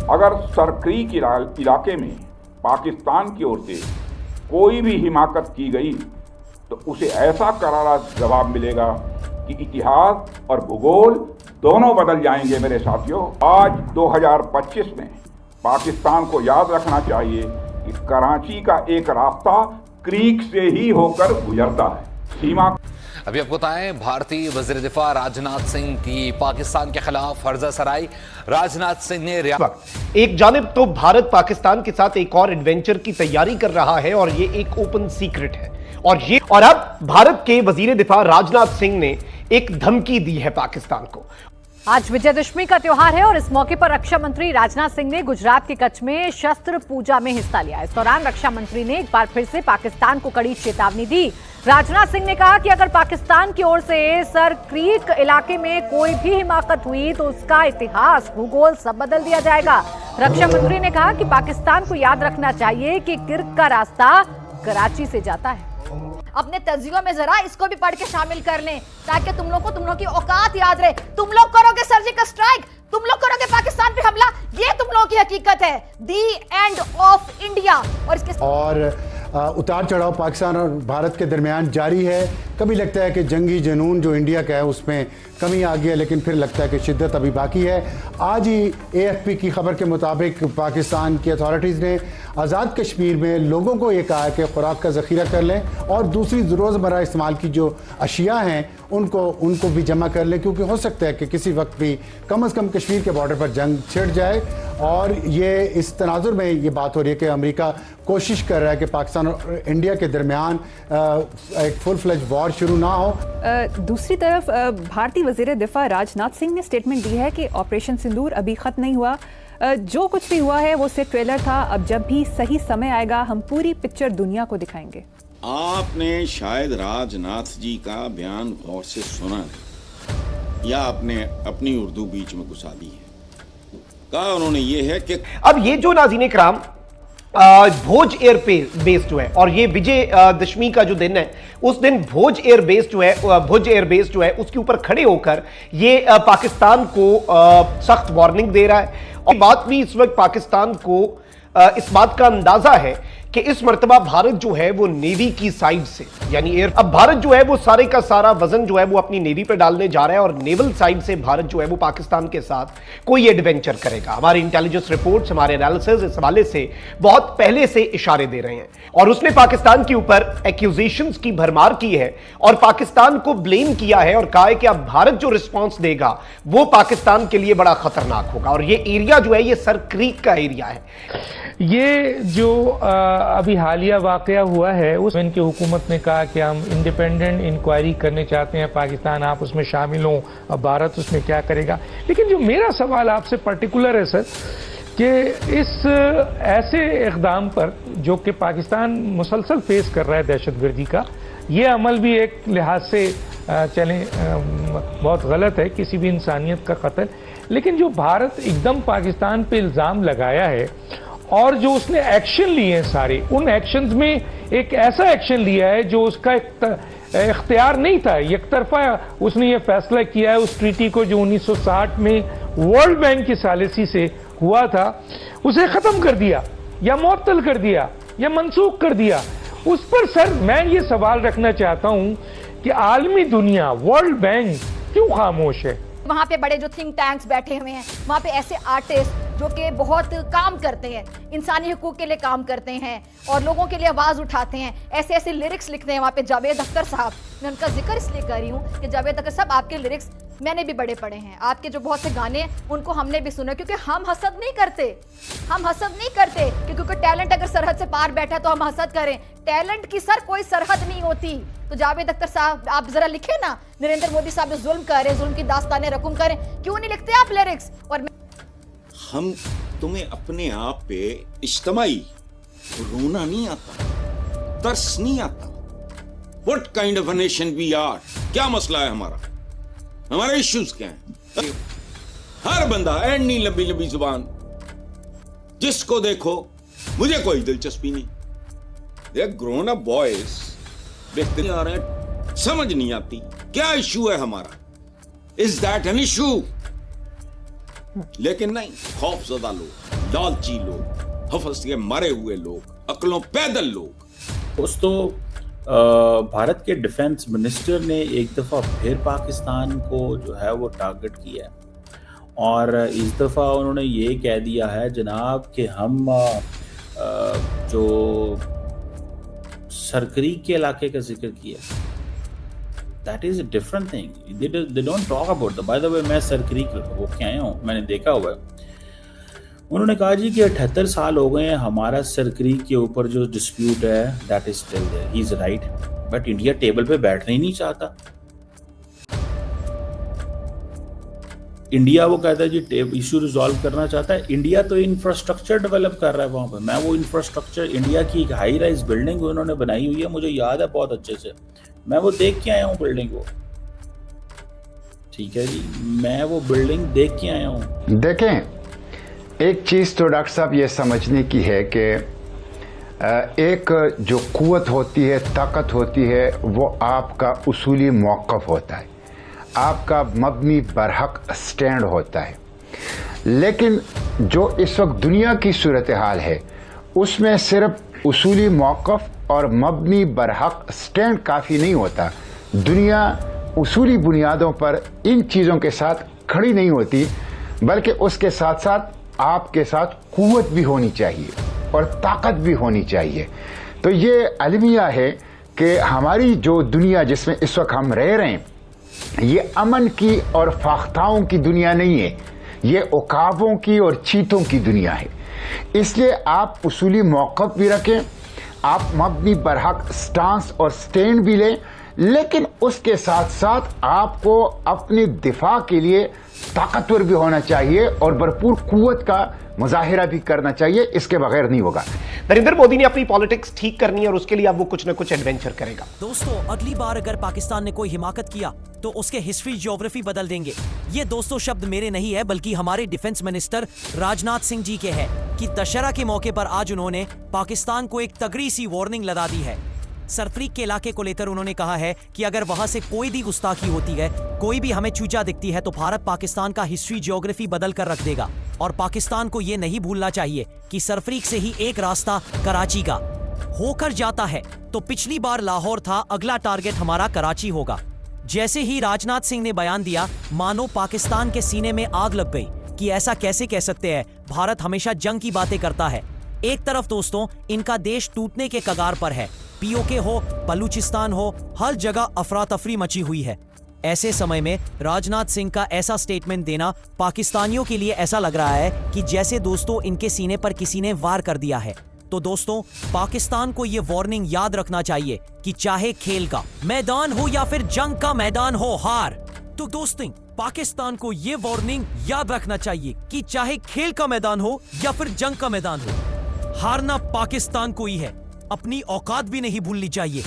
अगर सरक्रीक इलाके में पाकिस्तान की ओर से कोई भी हिमाकत की गई तो उसे ऐसा करारा जवाब मिलेगा कि इतिहास और भूगोल दोनों बदल जाएंगे। मेरे साथियों, आज 2025 में पाकिस्तान को याद रखना चाहिए कि कराची का एक रास्ता क्रीक से ही होकर गुजरता है। सीमा अभी आपको बताएं, भारतीय वज़ीर दिफा राजनाथ सिंह की पाकिस्तान के खिलाफ हर्जा सराई। राजनाथ सिंह ने एक जानिब तो भारत पाकिस्तान के साथ एक और एडवेंचर की तैयारी कर रहा है और ये एक ओपन सीक्रेट है, और अब भारत के वज़ीर दिफा राजनाथ सिंह ने एक धमकी दी है पाकिस्तान को। आज विजयदशमी का त्योहार है और इस मौके पर रक्षा मंत्री राजनाथ सिंह ने गुजरात के कच्छ में शस्त्र पूजा में हिस्सा लिया। इस दौरान रक्षा मंत्री ने एक बार फिर से पाकिस्तान को कड़ी चेतावनी दी। राजनाथ सिंह ने कहा कि अगर पाकिस्तान की ओर से सर क्रीक इलाके में कोई भी हिमाकत हुई तो उसका इतिहास भूगोल सब बदल दिया जाएगा। रक्षा मंत्री ने कहा कि पाकिस्तान को याद रखना चाहिए कि किर्क का रास्ता कराची से जाता है। अपने तज्जियों में जरा इसको भी पढ़ के शामिल कर लें ताकि तुम लोगों की औकात याद रहे। तुम लोग करोगे सर्जिकल स्ट्राइक, तुम लोग करोगे पाकिस्तान पे हमला, ये तुम लोगों की हकीकत है। दी एंड ऑफ इंडिया। और उतार चढ़ाव पाकिस्तान और भारत के दरमियान जारी है। कभी लगता है कि जंगी जुनून जो इंडिया का है उसमें कमी आ गई है, लेकिन फिर लगता है कि शिद्दत अभी बाकी है। आज ही AFP की खबर के मुताबिक पाकिस्तान की अथॉरिटीज़ ने आज़ाद कश्मीर में लोगों को ये कहा है कि खुराक का ज़ख़ीरा कर लें और दूसरी रोज़मर्रा इस्तेमाल की जो अशिया हैं उनको भी जमा कर लें, क्योंकि हो सकता है कि किसी वक्त भी कम से कम कश्मीर के बॉर्डर पर जंग छिड़ जाए। और ये इस तनाजुर में ये बात हो रही है कि अमेरिका कोशिश कर रहा है कि पाकिस्तान और इंडिया के दरमियान एक फुल फ्लेज वॉर शुरू ना हो। दूसरी तरफ भारतीय वज़ीर दिफा राजनाथ सिंह ने स्टेटमेंट दी है कि ऑपरेशन सिंदूर अभी ख़त्म नहीं हुआ, जो कुछ भी हुआ है वो सिर्फ ट्रेलर था। अब जब भी सही समय आएगा हम पूरी पिक्चर दुनिया को दिखाएंगे। आपने शायद राजनाथ जी का बयान गौर से सुना नहीं या आपने अपनी उर्दू बीच में घुसा दी है। कहा उन्होंने ये है कि अब ये जो नाज़रीन इकराम भोज एयर बेस जो है और ये विजय दशमी का जो दिन है उस दिन भोज एयर बेस जो है उसके ऊपर खड़े होकर ये पाकिस्तान को सख्त वार्निंग दे रहा है। और बात भी इस वक्त पाकिस्तान को इस बात का अंदाजा है कि इस मर्तबा भारत जो है वो नेवी की साइड से, यानी अब भारत जो है वो सारे का सारा वजन जो है वो अपनी नेवी पे डालने जा रहा है और नेवल साइड से भारत जो है वो पाकिस्तान के साथ कोई एडवेंचर करेगा। हमारे इंटेलिजेंस रिपोर्ट्स, हमारे एनालिसिस इस हवाले से बहुत पहले से इशारे दे रहे हैं और उसने पाकिस्तान के ऊपर एक्यूजेशंस की भरमार की है और पाकिस्तान को ब्लेम किया है और कहा है कि अब भारत जो रिस्पॉन्स देगा वो पाकिस्तान के लिए बड़ा खतरनाक होगा। और ये एरिया जो है ये सर क्रीक का एरिया है। ये जो अभी हालिया वाकया हुआ है उसमें इनकी हुकूमत ने कहा कि हम इंडिपेंडेंट इंक्वायरी करने चाहते हैं, पाकिस्तान आप उसमें शामिल हों, अब भारत उसमें क्या करेगा। लेकिन जो मेरा सवाल आपसे पर्टिकुलर है सर कि इस ऐसे इक़दाम पर जो कि पाकिस्तान मुसलसल फेस कर रहा है दहशतगर्दी का, ये अमल भी एक लिहाज से चलें बहुत गलत है, किसी भी इंसानियत का कत्ल। लेकिन जो भारत एकदम पाकिस्तान पे इल्ज़ाम लगाया है और जो उसने एक्शन लिए हैं सारे, उन एक्शंस में एक ऐसा एक्शन लिया है जो उसका इख्तियार नहीं था, एक तरफा उसने ये फैसला किया है उस ट्रीटी को जो 1960 में वर्ल्ड बैंक की सालिसी से हुआ था उसे ख़त्म कर दिया या मुअत्तल कर दिया या मनसूख कर दिया। उस पर सर मैं ये सवाल रखना चाहता हूँ कि आलमी दुनिया, वर्ल्ड बैंक क्यों खामोश है? वहाँ पे बड़े जो थिंक टैंक्स बैठे हुए हैं, वहाँ पे ऐसे आर्टिस्ट जो कि बहुत काम करते हैं, इंसानी हुकूक के लिए काम करते हैं और लोगों के लिए आवाज़ उठाते हैं, ऐसे ऐसे लिरिक्स लिखते हैं। वहाँ पे जावेद अख्तर साहब, मैं उनका जिक्र इसलिए कर रही हूँ कि जावेद अख्तर साहब आपके लिरिक्स मैंने भी बड़े पढ़े हैं, आपके जो बहुत से गाने हैं उनको हमने भी सुना, क्योंकि हम हसद नहीं करते कि क्योंकि टैलेंट अगर सरहद से पार बैठा है तो हम हसद करें। टैलेंट की सर कोई सरहद नहीं होती। तो जावेद अख्तर साहब आप जरा लिखे ना, नरेंद्र मोदी साहब जो जुल्म कर रहे हैं, जुल्म की दास्तानें रकूम करें, क्यों नहीं लिखते आप लिरिक्स? और हम तुम्हें अपने आप पे इज्तिमाई रोना नहीं आता, तरस नहीं आता। What kind of a nation we are? क्या मसला है हमारा? हमारे इश्यूज क्या हैं? हर बंदा एंड लंबी लंबी जुबान, जिसको देखो मुझे कोई दिलचस्पी नहीं। They are grown up boys, देखते आ रहे हैं, समझ नहीं आती क्या इशू है हमारा। Is that an issue? लेकिन नहीं, खौफ ज़दा लोग लालची लोग, हवस के मरे हुए लोग, अक्लों पैदल लोग। दोस्तों, भारत के डिफेंस मिनिस्टर ने एक दफ़ा फिर पाकिस्तान को जो है वो टारगेट किया है, और इस दफ़ा उन्होंने ये कह दिया है जनाब कि हम जो सरक्रीक के इलाके का जिक्र किया, that is a different thing. They don't talk about the, by the way मैं सरक्रीक वो के आया हूँ, मैंने देखा हुआ है। उन्होंने कहा जी कि 78 साल हो गए हैं, हमारा सरक्रीक के ऊपर जो डिस्प्यूट है that is still there, he is right, but India table पे बैठना ही नहीं चाहता। इंडिया वो कहता है जी इशू रिजॉल्व करना चाहता है। इंडिया तो इंफ्रास्ट्रक्चर डेवलप कर रहा है वहां पर। मैं वो इंफ्रास्ट्रक्चर, इंडिया की एक हाई राइज बिल्डिंग उन्होंने बनाई हुई है, मुझे याद है बहुत अच्छे से, मैं वो देख के आया हूँ बिल्डिंग को। ठीक है जी, मैं वो बिल्डिंग देख के आया हूँ। देखें, एक चीज़ तो डॉक्टर साहब ये समझने की है कि एक जो कुव्वत होती है, ताकत होती है, वो आपका उसूली मौक़िफ़ होता है, आपका मबनी बरहक स्टैंड होता है। लेकिन जो इस वक्त दुनिया की सूरत हाल है, उसमें सिर्फ उसूली मौक़िफ़ और मबनी बरहक स्टैंड काफ़ी नहीं होता। दुनिया उसूली बुनियादों पर इन चीज़ों के साथ खड़ी नहीं होती, बल्कि उसके साथ साथ आपके साथ कुव्वत भी होनी चाहिए और ताकत भी होनी चाहिए। तो ये अलमिया है कि हमारी जो दुनिया जिसमें इस वक्त हम रह रहे हैं, ये अमन की और फाख्ताओं की दुनिया नहीं है, ये उकाबों की और चीतों की दुनिया है। इसलिए आप उसूली मौक़िफ़ भी रखें, आप मबनी बरहक स्टांस और स्टैंड भी लें, लेकिन उसके साथ साथ आपको अपने दिफा के लिए ताकतवर भी होना चाहिए और भरपूर कुव्वत का मुजाहिरा भी करना चाहिए। इसके बगैर नहीं होगा। नरेंद्र मोदी ने अपनी पॉलिटिक्स ठीक करनी है और उसके लिए अब वो कुछ ना कुछ एडवेंचर करेगा। दोस्तों, अगली बार अगर पाकिस्तान ने कोई हिमाकत किया तो उसके हिस्ट्री ज्योग्राफी बदल देंगे। ये दोस्तों शब्द मेरे नहीं है, बल्कि हमारे डिफेंस मिनिस्टर राजनाथ सिंह जी के हैं कि दशहरा के मौके पर आज उन्होंने पाकिस्तान को एक तगड़ी सी वार्निंग लगा दी है। सरक्रीक के इलाके को लेकर उन्होंने कहा है कि अगर वहां से कोई भी गुस्ताखी होती है, कोई भी हमें चूजा दिखती है, तो भारत पाकिस्तान का हिस्ट्री ज्योग्राफी बदल कर रख देगा। और पाकिस्तान को यह नहीं भूलना चाहिए कि सरक्रीक से ही एक रास्ता कराची का होकर जाता है। तो पिछली बार लाहौर था, अगला टारगेट हमारा कराची होगा। जैसे ही राजनाथ सिंह ने बयान दिया, मानो पाकिस्तान के सीने में आग लग गई कि ऐसा कैसे कह सकते हैं, भारत हमेशा जंग की बातें करता है। एक तरफ दोस्तों इनका देश टूटने के कगार पर है, पीओके हो, बलूचिस्तान हो, हर जगह अफरा तफरी मची हुई है। ऐसे समय में राजनाथ सिंह का ऐसा स्टेटमेंट देना पाकिस्तानियों के लिए ऐसा लग रहा है कि जैसे दोस्तों इनके सीने पर किसी ने वार कर दिया है। तो दोस्तों, पाकिस्तान को यह वार्निंग याद रखना चाहिए कि चाहे खेल का मैदान हो या फिर जंग का मैदान हो, हार। तो दोस्तों, पाकिस्तान को यह वार्निंग याद रखना चाहिए कि चाहे खेल का मैदान हो या फिर जंग का मैदान हो, हारना पाकिस्तान को ही है। अपनी औकात भी नहीं भूलनी चाहिए।